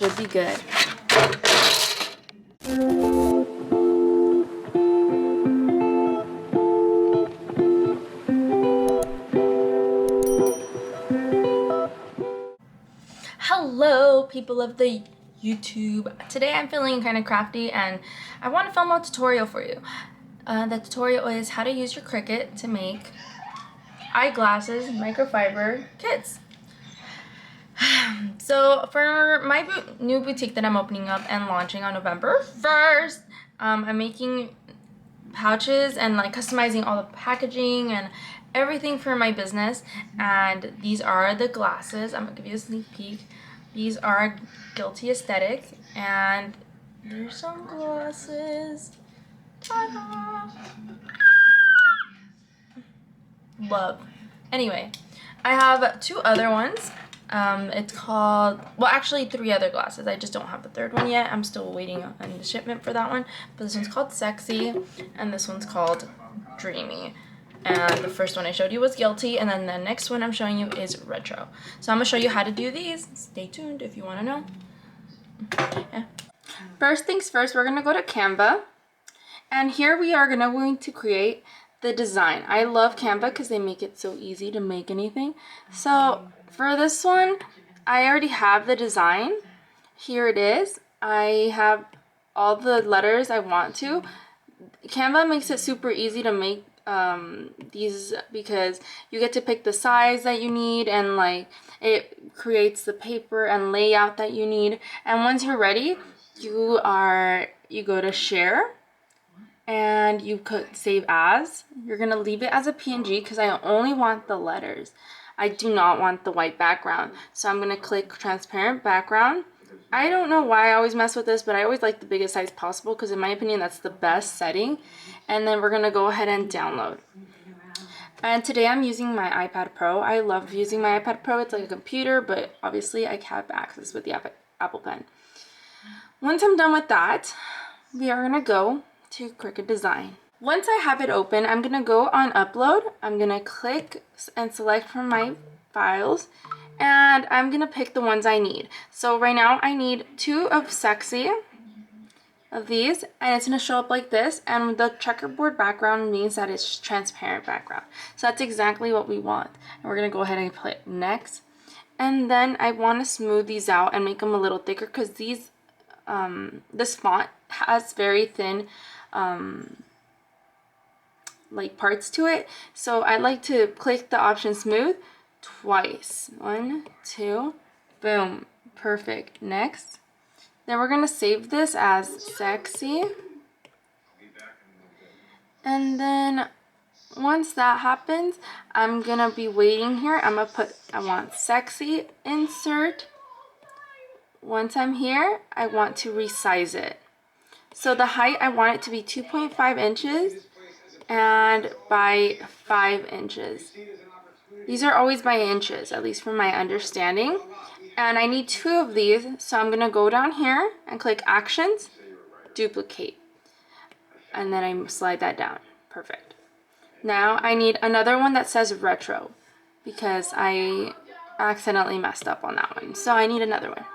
Would be good. Hello, people of the YouTube. Today I'm feeling kind of crafty and I want to film a tutorial for you. The tutorial is how to use your Cricut to make eyeglasses microfiber kits. So for my new boutique that I'm opening up and launching on November 1st, I'm making pouches and like customizing all the packaging and everything for my business. And these are the glasses. I'm gonna give you a sneak peek. These are Guilty Aesthetic and they're sunglasses. Ta-da! Love. Anyway, I have two other ones. It's called, well, actually 3 other glasses. I just don't have the 3rd one yet. I'm still waiting on the shipment for that one. But this one's called Sexy and this one's called Dreamy. And the first one I showed you was Guilty, and then the next one I'm showing you is Retro. So I'm gonna show you how to do these. Stay tuned if you wanna know. Yeah. First things first, we're gonna go to Canva. And here we are going to create the design. I love Canva because they make it so easy to make anything. So for this one, I already have the design. Here it is. I have all the letters I want to. Canva makes it super easy to make these because you get to pick the size that you need, and like it creates the paper and layout that you need. And once you're ready, you go to share and you could save as. You're gonna leave it as a PNG because I only want the letters. I do not want the white background. So I'm gonna click transparent background. I don't know why I always mess with this, but I always like the biggest size possible because in my opinion that's the best setting. And then we're gonna go ahead and download. And today I'm using my iPad Pro. I love using my iPad Pro. It's like a computer, but obviously I have access with the Apple Pen. Once I'm done with that, we are gonna go to Cricut Design. Once I have it open, I'm gonna go on upload. I'm gonna click and select from my files, and I'm gonna pick the ones I need. So right now I need 2 of Sexy of these, and it's gonna show up like this, and the checkerboard background means that it's transparent background. So that's exactly what we want. And we're gonna go ahead and click next. And then I want to smooth these out and make them a little thicker because these this font has very thin like parts to it. So I like to click the option smooth twice. 1, 2, boom, perfect. Next. Then we're gonna save this as Sexy. And then once that happens, I'm gonna be waiting here. I'm gonna put, I want Sexy, insert. Once I'm here, I want to resize it. So the height, I want it to be 2.5 inches and by 5 inches. These are always by inches, at least from my understanding. And I need 2 of these, so I'm gonna go down here and click Actions, Duplicate. And then I slide that down. Perfect. Now I need another one that says Retro because I accidentally messed up on that one. So I need another one.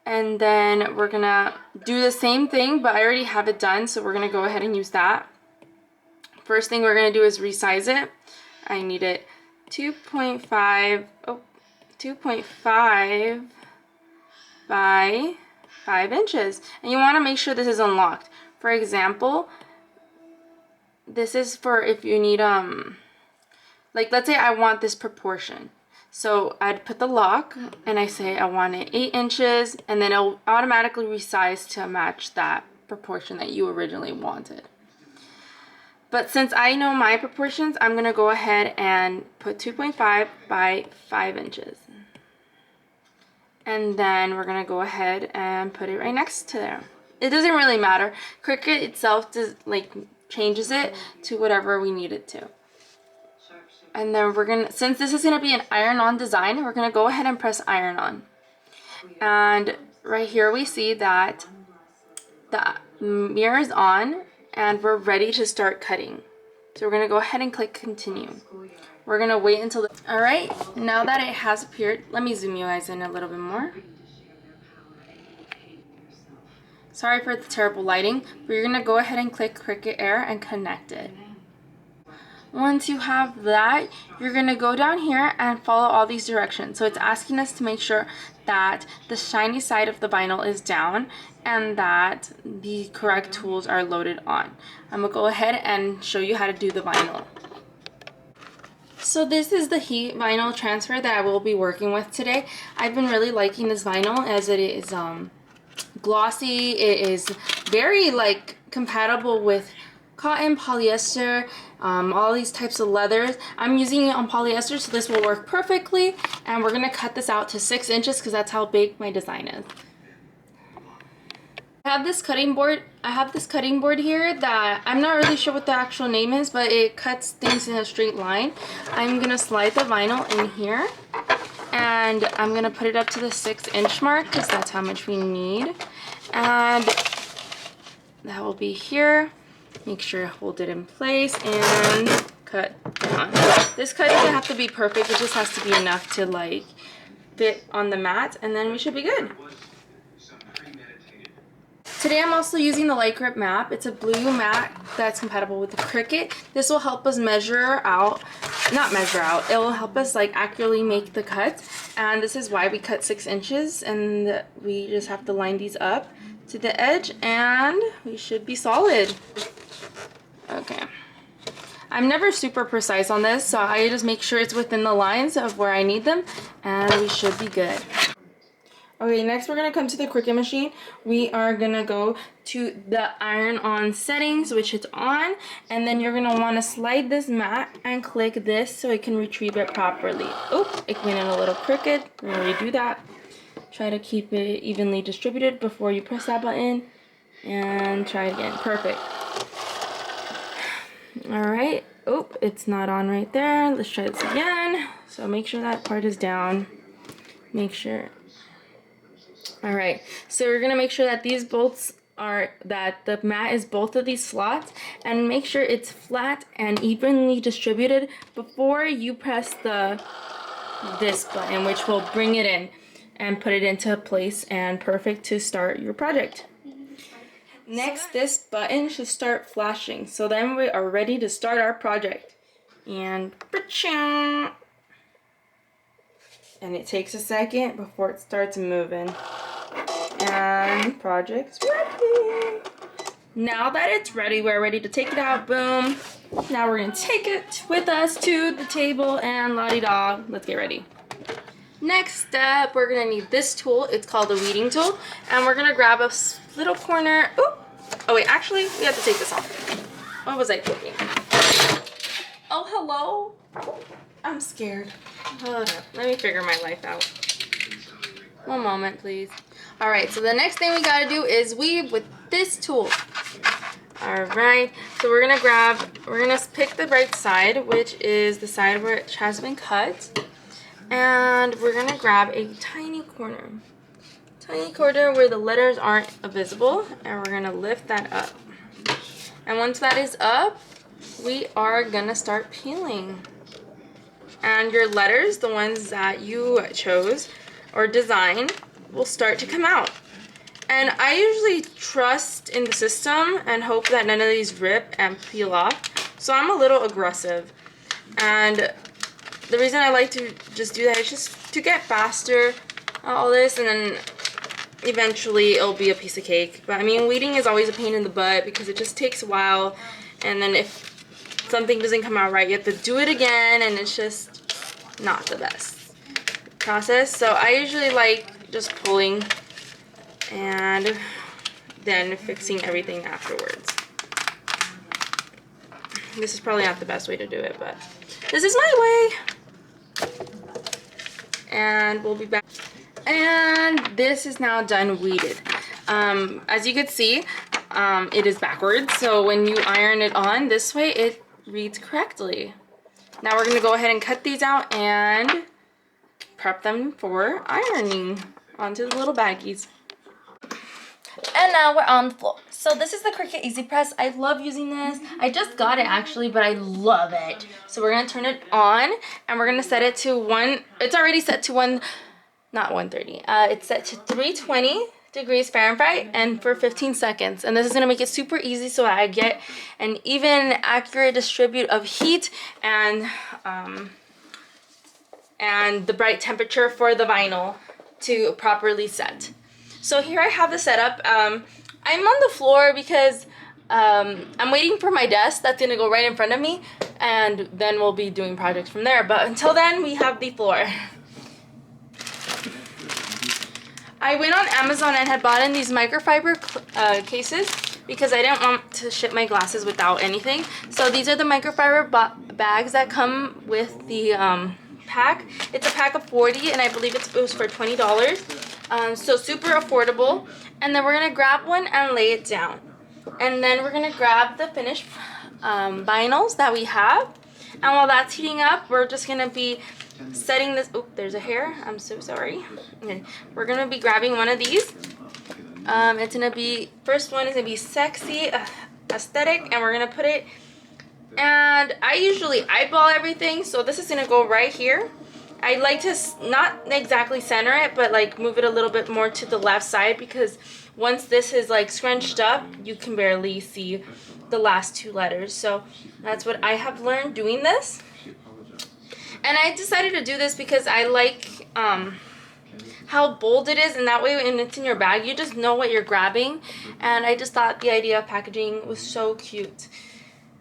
And then we're gonna do the same thing, but I already have it done, so we're gonna go ahead and use that. First thing we're gonna do is resize it. I need it 2.5 by 5 inches. And you wanna make sure this is unlocked. For example, this is for if you need, like let's say I want this proportion. So I'd put the lock and I say I want it 8 inches, and then it'll automatically resize to match that proportion that you originally wanted. But since I know my proportions, I'm gonna go ahead and put 2.5 by 5 inches. And then we're gonna go ahead and put it right next to there. It doesn't really matter. Cricut itself changes it to whatever we need it to. And then we're gonna, since this is gonna be an iron-on design, we're gonna go ahead and press iron on. And right here we see that the mirror is on and we're ready to start cutting. So we're gonna go ahead and click continue. We're gonna wait until all right, now that it has appeared, let me zoom you guys in a little bit more. Sorry for the terrible lighting, but you're gonna go ahead and click Cricut Air and connect it. Once you have that, you're gonna go down here and follow all these directions. So it's asking us to make sure that the shiny side of the vinyl is down and that the correct tools are loaded on. I'm gonna go ahead and show you how to do the vinyl. So this is the heat vinyl transfer that I will be working with today. I've been really liking this vinyl as it is glossy. It is very like compatible with cotton, polyester, all these types of leathers. I'm using it on polyester, so this will work perfectly. And we're gonna cut this out to 6 inches because that's how big my design is. I have this cutting board here that I'm not really sure what the actual name is, but it cuts things in a straight line. I'm gonna slide the vinyl in here and I'm gonna put it up to the 6-inch mark because that's how much we need. And that will be here. Make sure to hold it in place and cut down. This cut doesn't have to be perfect, it just has to be enough to like fit on the mat, and then we should be good. Today I'm also using the Light Grip mat. It's a blue mat that's compatible with the Cricut. This will help us it will help us like accurately make the cuts. And this is why we cut 6 inches, and we just have to line these up to the edge and we should be solid. Okay. I'm never super precise on this, so I just make sure it's within the lines of where I need them and we should be good. Okay, next we're gonna come to the Cricut machine. We are gonna go to the iron on settings, which it's on, and then you're gonna wanna slide this mat and click this so it can retrieve it properly. Oh, it went in a little crooked. We're gonna redo that. Try to keep it evenly distributed before you press that button, and try it again. Perfect. All right. Oh, it's not on right there. Let's try this again. So make sure that part is down. Make sure. All right, so we're gonna make sure that these bolts that the mat is both of these slots, and make sure it's flat and evenly distributed before you press this button, which will bring it in and put it into place and perfect to start your project. Next, this button should start flashing, so then we are ready to start our project. And it takes a second before it starts moving. And project's ready. Now that it's ready, we're ready to take it out. Boom. Now we're gonna take it with us to the table and la-di-da. Let's get ready. Next step, we're gonna need this tool. It's called a weeding tool. And we're gonna grab a little corner. Ooh. Oh wait, actually, we have to take this off. What was I thinking? Oh, hello. I'm scared. Hold up. Let me figure my life out. One moment, please. All right, so the next thing we gotta do is weave with this tool. All right, so we're gonna pick the right side, which is the side where it has been cut. And we're gonna grab a tiny corner where the letters aren't visible, and we're gonna lift that up. And once that is up, we are gonna start peeling. And your letters, the ones that you chose or designed, will start to come out. And I usually trust in the system and hope that none of these rip and peel off. So I'm a little aggressive. And the reason I like to just do that is just to get faster all this, and then eventually it'll be a piece of cake. But I mean, weeding is always a pain in the butt because it just takes a while, and then if something doesn't come out right, you have to do it again, and it's just not the best process. So I usually like just pulling and then fixing everything afterwards. This is probably not the best way to do it, but this is my way. And we'll be back. And this is now done weeded. As you can see, it is backwards, so when you iron it on this way, it reads correctly. Now we're going to go ahead and cut these out and prep them for ironing onto the little baggies. And now we're on the floor. So this is the Cricut Easy Press. I love using this. I just got it actually, but I love it. So we're going to turn it on, and we're going to set it to it's already set to not 130. It's set to 320 degrees Fahrenheit and for 15 seconds. And this is going to make it super easy so I get an even accurate distribute of heat and the bright temperature for the vinyl to properly set. So here I have the setup. I'm on the floor because I'm waiting for my desk that's going to go right in front of me, and then we'll be doing projects from there. But until then, we have the floor. I went on Amazon and had bought in these microfiber cases because I didn't want to ship my glasses without anything. So these are the microfiber bags that come with the pack. It's a pack of 40 and I believe it was for $20. So super affordable. And then we're going to grab one and lay it down. And then we're going to grab the finished vinyls that we have. And while that's heating up, we're just going to be setting this. Oh, there's a hair. I'm so sorry. Okay. We're going to be grabbing one of these. It's going to be, first one is going to be sexy, aesthetic, and we're going to put it, and I usually eyeball everything, so this is going to go right here. I like to not exactly center it, but like move it a little bit more to the left side, because once this is like scrunched up, you can barely see the last two letters. So that's what I have learned doing this. And I decided to do this because I like how bold it is, and that way when it's in your bag, you just know what you're grabbing. And I just thought the idea of packaging was so cute.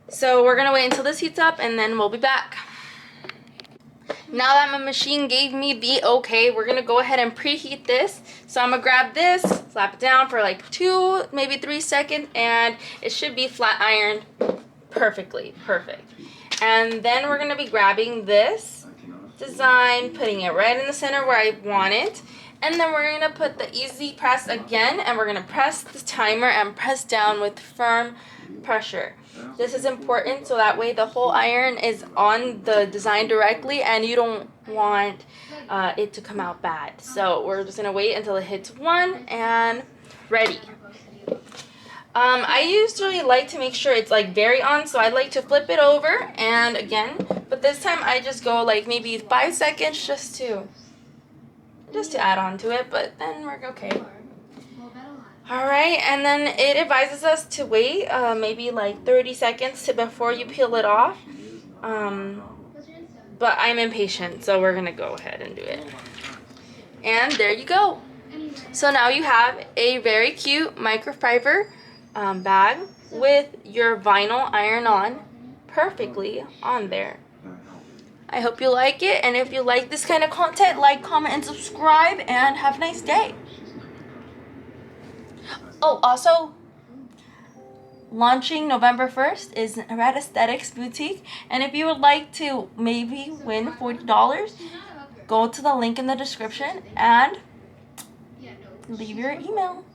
So we're gonna wait until this heats up and then we'll be back. Now that my machine gave me the okay, we're gonna go ahead and preheat this. So I'm gonna grab this, slap it down for like 2, maybe 3 seconds, and it should be flat ironed perfectly, perfect. And then we're gonna be grabbing this design, putting it right in the center where I want it. And then we're gonna put the easy press again, and we're gonna press the timer and press down with firm pressure. This is important so that way the whole iron is on the design directly and you don't want it to come out bad. So we're just gonna wait until it hits 1 and ready. I usually like to make sure it's like very on, so I like to flip it over and again, but this time I just go like maybe 5 seconds just to add on to it, but then we're okay. Alright, and then it advises us to wait maybe like 30 seconds before you peel it off. But I'm impatient, so we're gonna go ahead and do it. And there you go. So now you have a very cute microfiber bag with your vinyl iron-on perfectly on there. I hope you like it, and if you like this kind of content, like, comment, and subscribe, and have a nice day. Oh, also, launching November 1st is Red Aesthetics Boutique, and if you would like to maybe win $40, go to the link in the description and leave your email.